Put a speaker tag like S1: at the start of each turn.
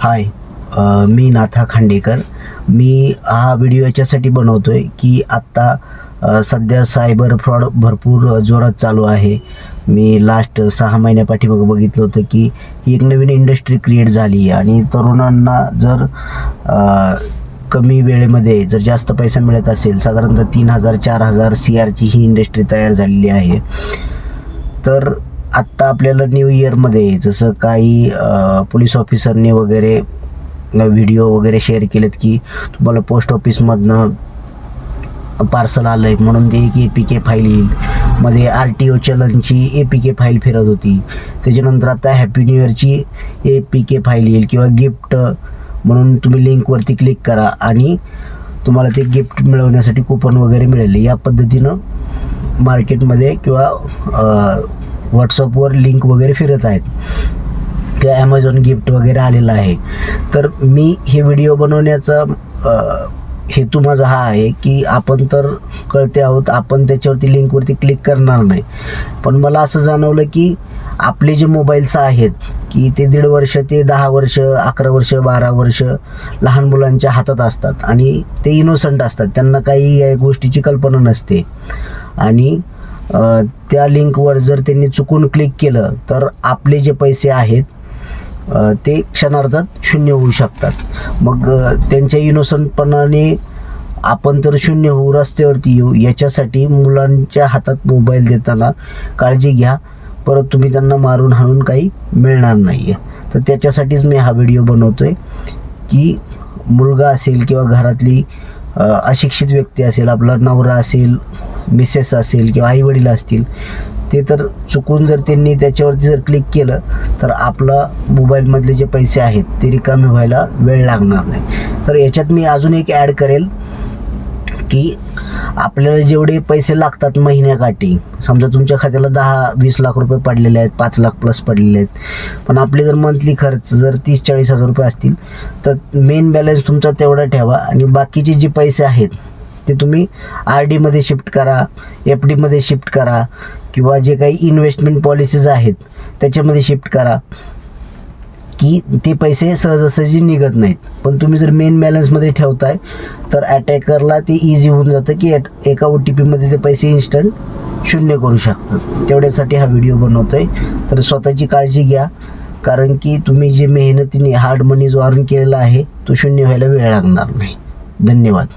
S1: हाय, मी नाथा खांडेकर. मी हा व्हिडिओ याच्यासाठी बनवतो आहे की आत्ता सध्या सायबर फ्रॉड भरपूर जोरात चालू आहे. मी लास्ट 6 महिन्यापाठीमागं बघितलं होतं की ही एक नवीन इंडस्ट्री क्रिएट झाली आणि तरुणांना जर कमी वेळेमध्ये जर जास्त पैसा मिळत असेल, साधारणतः 3,000-4,000 CRची ही इंडस्ट्री तयार झालेली आहे. तर आत्ता आपल्याला न्यू इयरमध्ये जसं काही पोलीस ऑफिसरने वगैरे व्हिडिओ वगैरे शेअर केलेत की तुम्हाला पोस्ट ऑफिसमधनं पार्सल आलं आहे म्हणून ते एक APK फाईल येईल. मध्ये RTO चलनची APK फाईल फिरत होती. त्याच्यानंतर आता हॅपी न्यू इयरची APK फाईल येईल किंवा गिफ्ट म्हणून तुम्ही लिंकवरती क्लिक करा आणि तुम्हाला ते गिफ्ट मिळवण्यासाठी कुपन वगैरे मिळेल. या पद्धतीनं मार्केटमध्ये किंवा व्हॉट्सअपवर लिंक वगैरे फिरत आहेत किंवा ॲमेझॉन गिफ्ट वगैरे आलेलं आहे. तर मी हे व्हिडिओ बनवण्याचा हेतू माझा हा आहे की आपण तर कळते आहोत, आपण त्याच्यावरती लिंकवरती क्लिक करणार नाही. पण मला असं जाणवलं की आपले जे मोबाईल्स आहेत की ते 1.5 वर्ष ते 10 वर्ष, 11 वर्ष, 12 वर्ष लहान मुलांच्या हातात असतात आणि ते इनोसंट असतात. त्यांना काही या गोष्टीची कल्पना नसते आणि त्या लिंकवर जर त्यांनी चुकून क्लिक केलं तर आपले जे पैसे आहेत ते क्षणार्धात शून्य होऊ शकतात. मग त्यांच्या इनोसंटपणाने आपण तर शून्य होऊ, रस्त्यावरती येऊ. याच्यासाठी मुलांच्या हातात मोबाईल देताना काळजी घ्या. परत तुम्ही त्यांना मारून हाणून काही मिळणार नाही आहे. तर त्याच्यासाठीच मी हा व्हिडिओ बनवतो आहे की मुलगा असेल किंवा घरातली अशिक्षित व्यक्ती असेल, आपला नवरा असेल, मिसेस असेल किंवा आईवडील असतील, ते तर चुकून जर त्यांनी त्याच्यावरती जर क्लिक केलं तर आपला मोबाईलमधले जे पैसे आहेत ते रिकामे व्हायला वेळ लागणार नाही. तर याच्यात मी अजून एक ॲड करेल की आपल्याला जेवढे पैसे लागतात महिन्याकाठी, समजा तुमच्या खात्याला 10-20 लाख रुपये पडलेले आहेत, 5 लाख प्लस पडलेले आहेत, पण आपले जर मंथली खर्च जर 30-40 हजार रुपये असतील तर मेन बॅलन्स तुमचा तेवढा ठेवा आणि बाकीचे जे पैसे आहेत ते तुम्ही RDमध्ये शिफ्ट करा, FDमध्ये शिफ्ट करा किंवा जे काही इन्व्हेस्टमेंट पॉलिसीज आहेत त्याच्यामध्ये शिफ्ट करा की ते पैसे सहजासहजी निघत नाहीत. पण तुम्ही जर मेन बॅलन्समध्ये ठेवताय तर अटॅकरला ते इझी होऊन जातं की एका OTPमध्ये ते पैसे इन्स्टंट शून्य करू शकतात. तेवढ्यासाठी हा व्हिडिओ बनवतो आहे. तर स्वतःची काळजी घ्या, कारण की तुम्ही जे मेहनतीने हार्ड मनी जो अर्न केलेला आहे तो शून्य व्हायला वेळ लागणार नाही. धन्यवाद.